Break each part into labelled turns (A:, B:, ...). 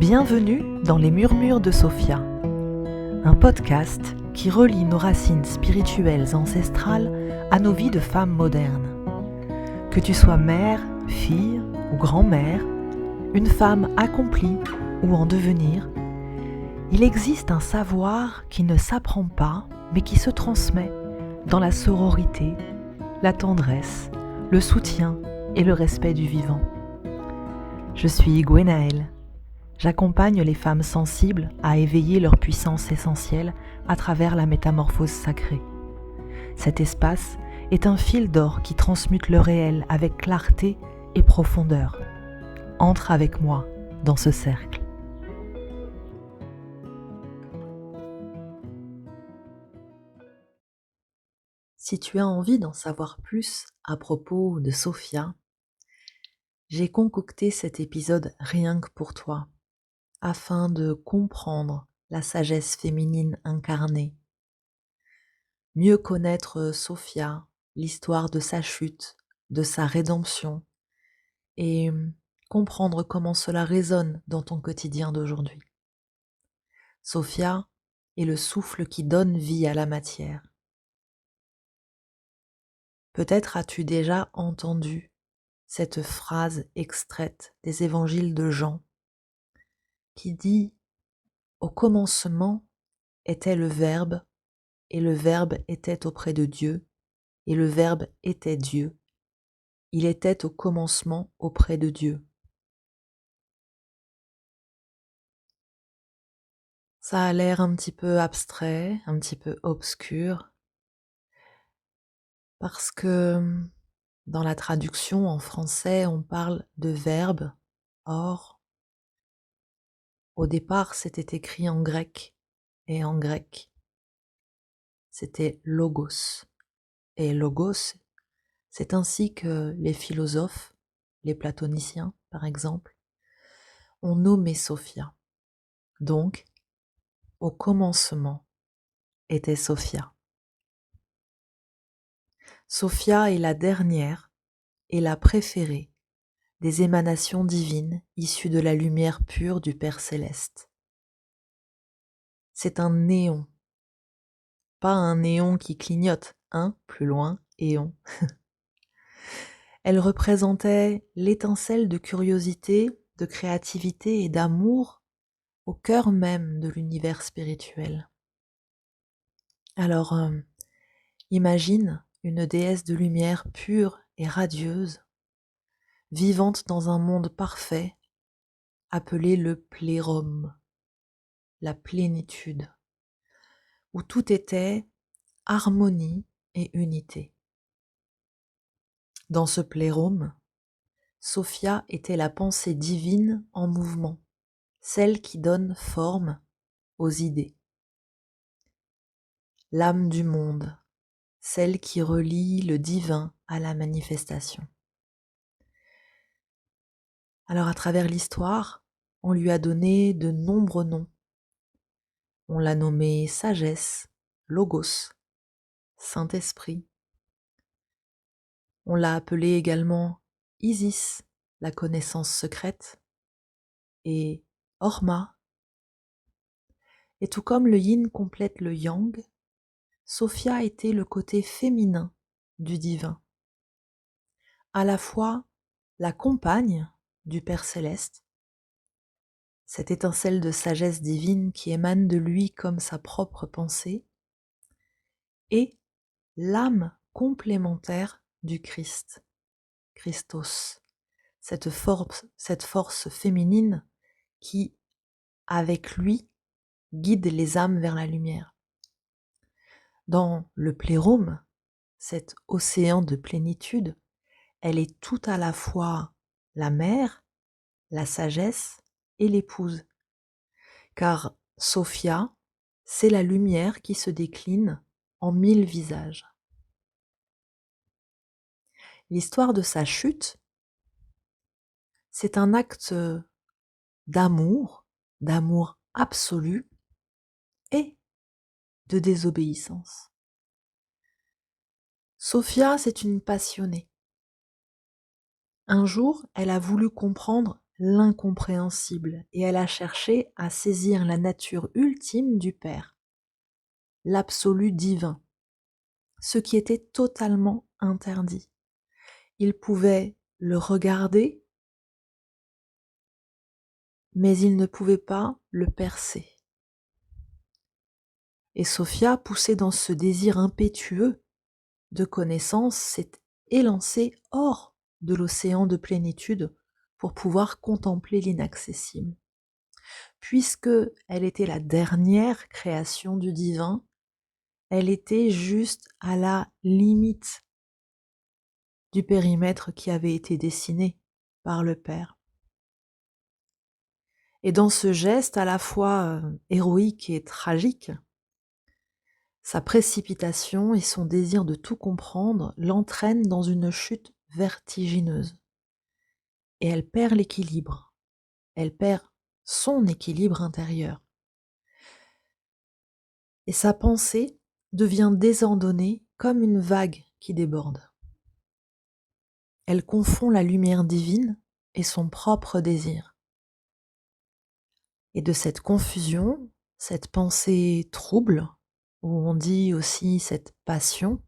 A: Bienvenue dans les Murmures de Sophia, un podcast qui relie nos racines spirituelles ancestrales à nos vies de femmes modernes. Que tu sois mère, fille ou grand-mère, une femme accomplie ou en devenir, il existe un savoir qui ne s'apprend pas mais qui se transmet dans la sororité, la tendresse, le soutien et le respect du vivant. Je suis Gwenaëlle. J'accompagne les femmes sensibles à éveiller leur puissance essentielle à travers la métamorphose sacrée. Cet espace est un fil d'or qui transmute le réel avec clarté et profondeur. Entre avec moi dans ce cercle. Si tu as envie d'en savoir plus à propos de Sophia, j'ai concocté cet épisode rien que pour toi, afin de comprendre la sagesse féminine incarnée, mieux connaître Sophia, l'histoire de sa chute, de sa rédemption, et comprendre comment cela résonne dans ton quotidien d'aujourd'hui. Sophia est le souffle qui donne vie à la matière. Peut-être as-tu déjà entendu cette phrase extraite des évangiles de Jean qui dit « Au commencement était le Verbe, et le Verbe était auprès de Dieu, et le Verbe était Dieu. Il était au commencement auprès de Dieu. » Ça a l'air un petit peu abstrait, un petit peu obscur, parce que dans la traduction en français, on parle de verbe. Or, au départ, c'était écrit en grec, et en grec, c'était logos. Et logos, c'est ainsi que les philosophes, les platoniciens par exemple, ont nommé Sophia. Donc, au commencement était Sophia. Sophia est la dernière et la préférée des émanations divines issues de la lumière pure du Père Céleste. C'est un néon, pas un néon qui clignote, plus loin, éon. Elle représentait l'étincelle de curiosité, de créativité et d'amour au cœur même de l'univers spirituel. Alors, imagine une déesse de lumière pure et radieuse, vivante dans un monde parfait, appelé le plérum, la plénitude, où tout était harmonie et unité. Dans ce plérum, Sophia était la pensée divine en mouvement, celle qui donne forme aux idées. L'âme du monde, celle qui relie le divin à la manifestation. Alors à travers l'histoire, on lui a donné de nombreux noms. On l'a nommée sagesse, logos, Saint-Esprit. On l'a appelée également Isis, la connaissance secrète, et Orma. Et tout comme le yin complète le yang, Sophia était le côté féminin du divin, à la fois la compagne du Père Céleste, cette étincelle de sagesse divine qui émane de lui comme sa propre pensée, et l'âme complémentaire du Christ, Christos, cette force féminine qui, avec lui, guide les âmes vers la lumière. Dans le plérum, cet océan de plénitude, elle est tout à la fois la mère, la sagesse et l'épouse. Car Sophia, c'est la lumière qui se décline en 1000 visages. L'histoire de sa chute, c'est un acte d'amour absolu et de désobéissance. Sophia, c'est une passionnée. Un jour, elle a voulu comprendre l'incompréhensible et elle a cherché à saisir la nature ultime du Père, l'absolu divin, ce qui était totalement interdit. Il pouvait le regarder, mais il ne pouvait pas le percer. Et Sophia, poussée dans ce désir impétueux de connaissance, s'est élancée hors de l'océan de plénitude pour pouvoir contempler l'inaccessible. Puisque elle était la dernière création du divin, elle était juste à la limite du périmètre qui avait été dessiné par le Père. Et dans ce geste à la fois héroïque et tragique, sa précipitation et son désir de tout comprendre l'entraînent dans une chute vertigineuse. Et elle perd l'équilibre, elle perd son équilibre intérieur. Et sa pensée devient désordonnée comme une vague qui déborde. Elle confond la lumière divine et son propre désir. Et de cette confusion, cette pensée trouble, où on dit aussi cette passion,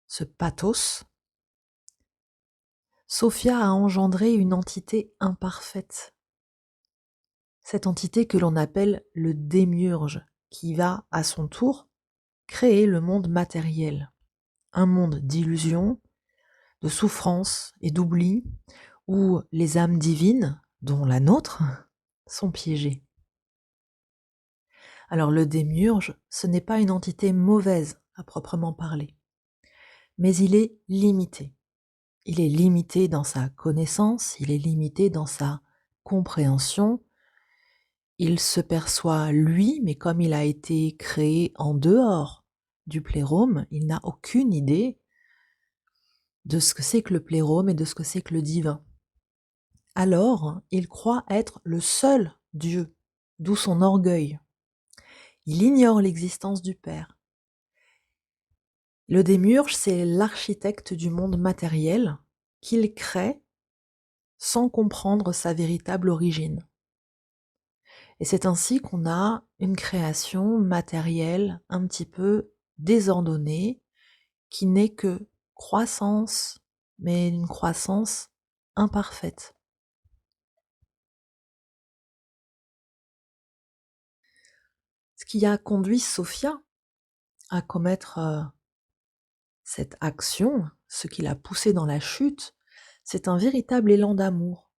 A: ce pathos, Sophia a engendré une entité imparfaite. Cette entité que l'on appelle le démiurge, qui va à son tour créer le monde matériel, un monde d'illusions, de souffrance et d'oubli, où les âmes divines, dont la nôtre, sont piégées. Alors le démiurge, ce n'est pas une entité mauvaise à proprement parler, mais il est limité. Il est limité dans sa connaissance, il est limité dans sa compréhension. Il se perçoit lui, mais comme il a été créé en dehors du plérôme, il n'a aucune idée de ce que c'est que le plérôme et de ce que c'est que le divin. Alors, il croit être le seul Dieu, d'où son orgueil. Il ignore l'existence du Père. Le démiurge, c'est l'architecte du monde matériel qu'il crée sans comprendre sa véritable origine. Et c'est ainsi qu'on a une création matérielle un petit peu désordonnée, qui n'est que croissance, mais une croissance imparfaite. Ce qui a conduit Sophia à commettre cette action, ce qui l'a poussée dans la chute, c'est un véritable élan d'amour.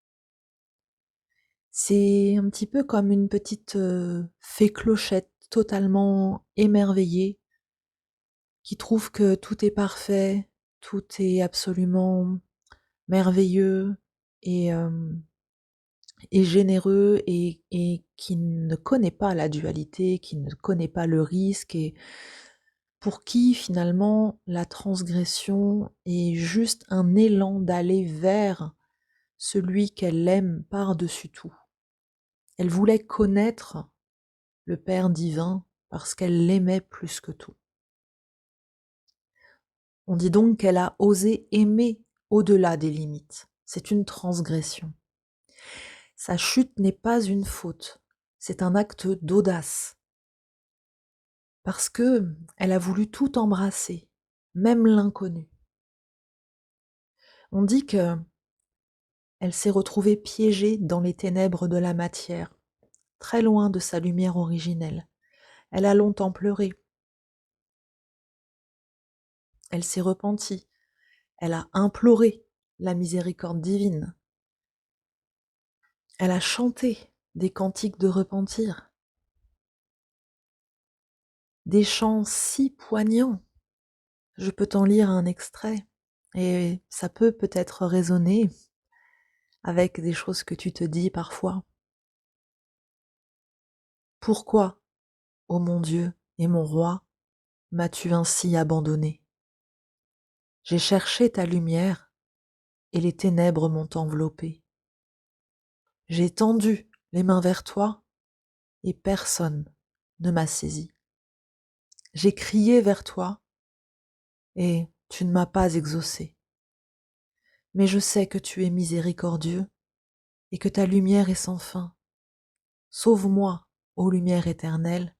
A: C'est un petit peu comme une petite fée clochette totalement émerveillée, qui trouve que tout est parfait, tout est absolument merveilleux et, et généreux et qui ne connaît pas la dualité, qui ne connaît pas le risque et pour qui finalement la transgression est juste un élan d'aller vers celui qu'elle aime par-dessus tout. Elle voulait connaître le Père divin parce qu'elle l'aimait plus que tout. On dit donc qu'elle a osé aimer au-delà des limites. C'est une transgression. Sa chute n'est pas une faute, c'est un acte d'audace. Parce que elle a voulu tout embrasser, même l'inconnu. On dit que elle s'est retrouvée piégée dans les ténèbres de la matière, très loin de sa lumière originelle. Elle a longtemps pleuré. Elle s'est repentie. Elle a imploré la miséricorde divine. Elle a chanté des cantiques de repentir, des chants si poignants. Je peux t'en lire un extrait et ça peut peut-être résonner avec des choses que tu te dis parfois. Pourquoi, ô mon Dieu et mon roi, m'as-tu ainsi abandonné? J'ai cherché ta lumière et les ténèbres m'ont enveloppé. J'ai tendu les mains vers toi et personne ne m'a saisi. J'ai crié vers toi et tu ne m'as pas exaucé. Mais je sais que tu es miséricordieux et que ta lumière est sans fin. Sauve-moi, ô lumière éternelle,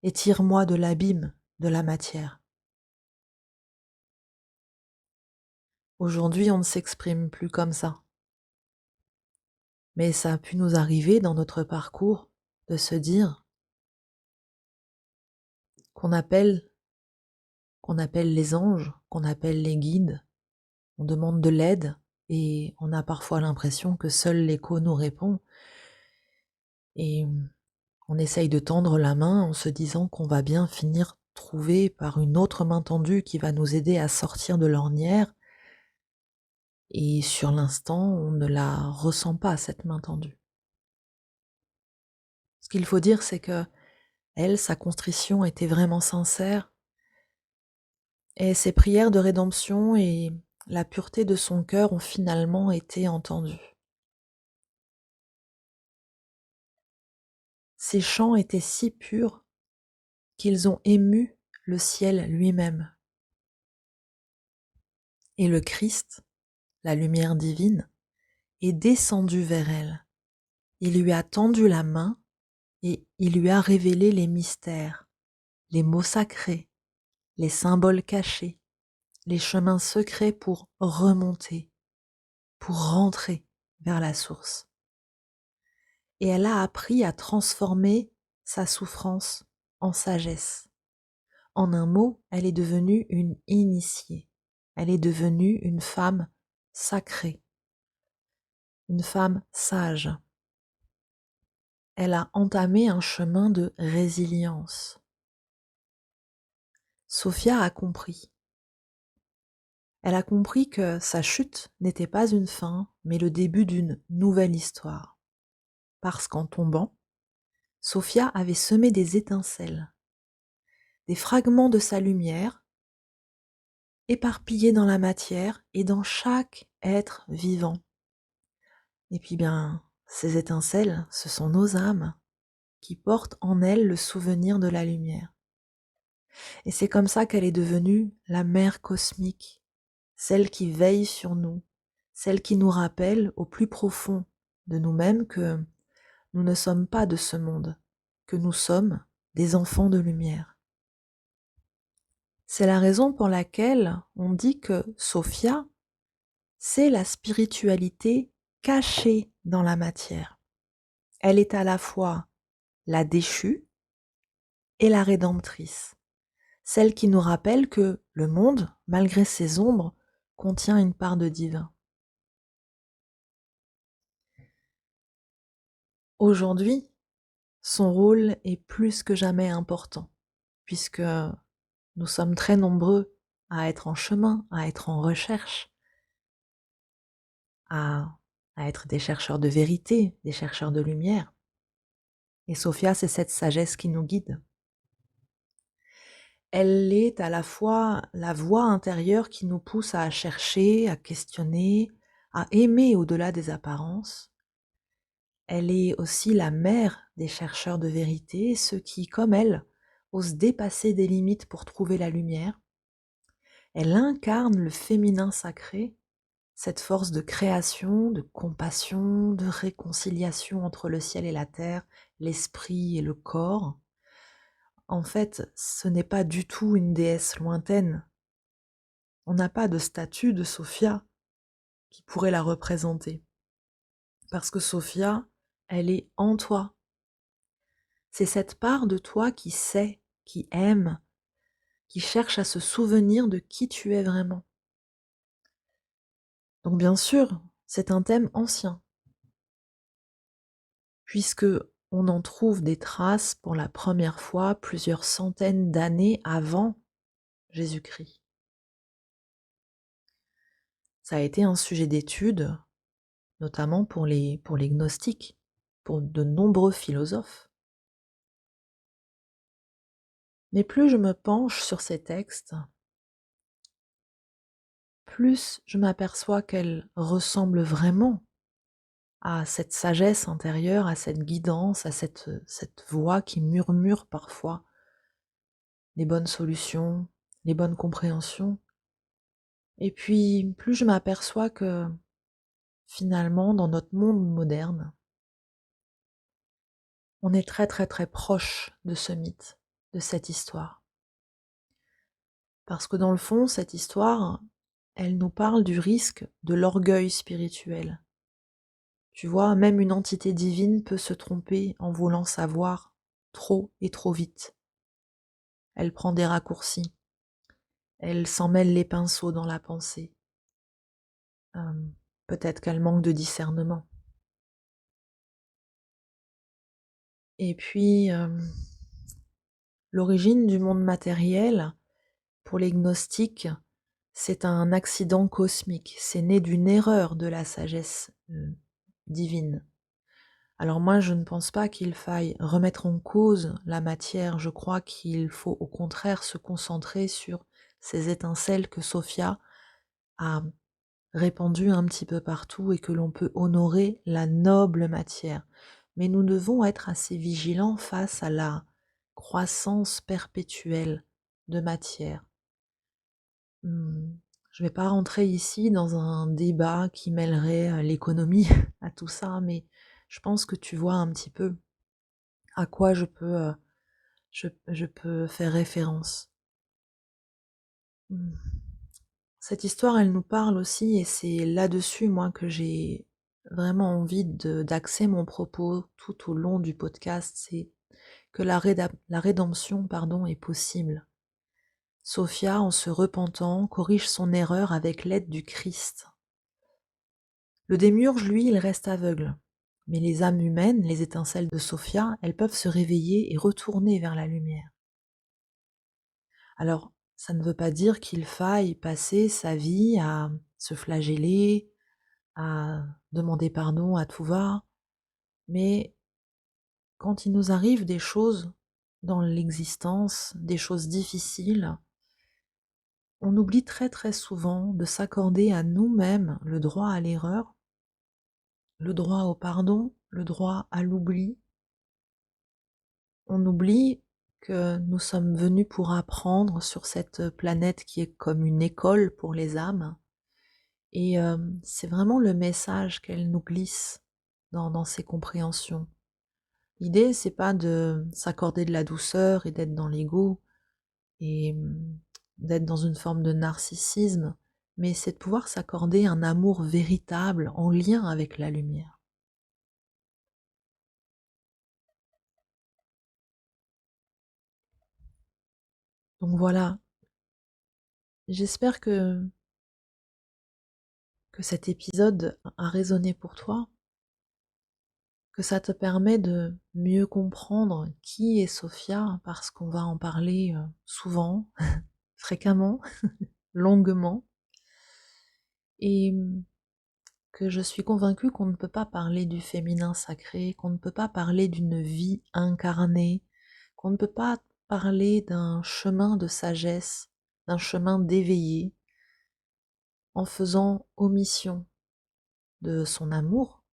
A: et tire-moi de l'abîme de la matière. Aujourd'hui, on ne s'exprime plus comme ça. Mais ça a pu nous arriver dans notre parcours de se dire qu'on appelle, qu'on appelle les anges, qu'on appelle les guides, on demande de l'aide et on a parfois l'impression que seul l'écho nous répond et on essaye de tendre la main en se disant qu'on va bien finir trouvé par une autre main tendue qui va nous aider à sortir de l'ornière et sur l'instant, on ne la ressent pas, cette main tendue. Ce qu'il faut dire, c'est que elle, sa contrition était vraiment sincère et ses prières de rédemption et la pureté de son cœur ont finalement été entendues. Ces chants étaient si purs qu'ils ont ému le ciel lui-même. Et le Christ, la lumière divine, est descendu vers elle. Il lui a tendu la main et il lui a révélé les mystères, les mots sacrés, les symboles cachés, les chemins secrets pour remonter, pour rentrer vers la source. Et elle a appris à transformer sa souffrance en sagesse. En un mot, elle est devenue une initiée. Elle est devenue une femme sacrée, une femme sage. Elle a entamé un chemin de résilience. Sophia a compris. Elle a compris que sa chute n'était pas une fin, mais le début d'une nouvelle histoire. Parce qu'en tombant, Sophia avait semé des étincelles, des fragments de sa lumière, éparpillés dans la matière et dans chaque être vivant. Et puis bien, ces étincelles, ce sont nos âmes qui portent en elles le souvenir de la lumière. Et c'est comme ça qu'elle est devenue la mère cosmique, celle qui veille sur nous, celle qui nous rappelle au plus profond de nous-mêmes que nous ne sommes pas de ce monde, que nous sommes des enfants de lumière. C'est la raison pour laquelle on dit que Sophia, c'est la spiritualité cachée dans la matière. Elle est à la fois la déchue et la rédemptrice, celle qui nous rappelle que le monde, malgré ses ombres, contient une part de divin. Aujourd'hui, son rôle est plus que jamais important, puisque nous sommes très nombreux à être en chemin, à être en recherche, à être des chercheurs de vérité, des chercheurs de lumière. Et Sophia, c'est cette sagesse qui nous guide. Elle est à la fois la voix intérieure qui nous pousse à chercher, à questionner, à aimer au-delà des apparences. Elle est aussi la mère des chercheurs de vérité, ceux qui, comme elle, osent dépasser des limites pour trouver la lumière. Elle incarne le féminin sacré, cette force de création, de compassion, de réconciliation entre le ciel et la terre, l'esprit et le corps. En fait, ce n'est pas du tout une déesse lointaine. On n'a pas de statue de Sophia qui pourrait la représenter. Parce que Sophia, elle est en toi. C'est cette part de toi qui sait, qui aime, qui cherche à se souvenir de qui tu es vraiment. Donc bien sûr, c'est un thème ancien, puisque on en trouve des traces pour la première fois plusieurs centaines d'années avant Jésus-Christ. Ça a été un sujet d'étude, notamment pour les gnostiques, pour de nombreux philosophes. Mais plus je me penche sur ces textes, plus je m'aperçois qu'elles ressemblent vraiment à cette sagesse intérieure, à cette guidance, à cette voix qui murmure parfois les bonnes solutions, les bonnes compréhensions. Et puis, plus je m'aperçois que finalement, dans notre monde moderne, on est très très très proche de ce mythe, de cette histoire. Parce que dans le fond, cette histoire, elle nous parle du risque de l'orgueil spirituel. Tu vois, même une entité divine peut se tromper en voulant savoir trop et trop vite. Elle prend des raccourcis. Elle s'en mêle les pinceaux dans la pensée. Peut-être qu'elle manque de discernement. Et puis, l'origine du monde matériel, pour les gnostiques, c'est un accident cosmique. C'est né d'une erreur de la sagesse divine. Alors moi, je ne pense pas qu'il faille remettre en cause la matière. Je crois qu'il faut au contraire se concentrer sur ces étincelles que Sophia a répandues un petit peu partout et que l'on peut honorer la noble matière. Mais nous devons être assez vigilants face à la croissance perpétuelle de matière. Je ne vais pas rentrer ici dans un débat qui mêlerait l'économie à tout ça, mais je pense que tu vois un petit peu à quoi je peux faire référence. Cette histoire, elle nous parle aussi, et c'est là-dessus, moi, que j'ai vraiment envie d'axer mon propos tout au long du podcast, c'est que la rédemption, pardon, est possible. Sophia, en se repentant, corrige son erreur avec l'aide du Christ. Le démiurge, lui, il reste aveugle. Mais les âmes humaines, les étincelles de Sophia, elles peuvent se réveiller et retourner vers la lumière. Alors, ça ne veut pas dire qu'il faille passer sa vie à se flageller, à demander pardon à tout va, mais quand il nous arrive des choses dans l'existence, des choses difficiles, on oublie très très souvent de s'accorder à nous-mêmes le droit à l'erreur, le droit au pardon, le droit à l'oubli. On oublie que nous sommes venus pour apprendre sur cette planète qui est comme une école pour les âmes. Et c'est vraiment le message qu'elle nous glisse dans ses compréhensions. L'idée, c'est pas de s'accorder de la douceur et d'être dans l'ego et d'être dans une forme de narcissisme, mais c'est de pouvoir s'accorder un amour véritable en lien avec la lumière. Donc voilà, j'espère que cet épisode a résonné pour toi, que ça te permet de mieux comprendre qui est Sophia, parce qu'on va en parler souvent, fréquemment, longuement, et que je suis convaincue qu'on ne peut pas parler du féminin sacré, qu'on ne peut pas parler d'une vie incarnée, qu'on ne peut pas parler d'un chemin de sagesse, d'un chemin d'éveillé, en faisant omission de son amour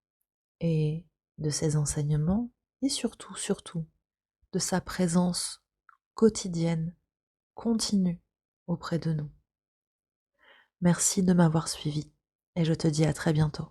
A: et de ses enseignements, et surtout, surtout, de sa présence quotidienne, continue auprès de nous. Merci de m'avoir suivi, et je te dis à très bientôt.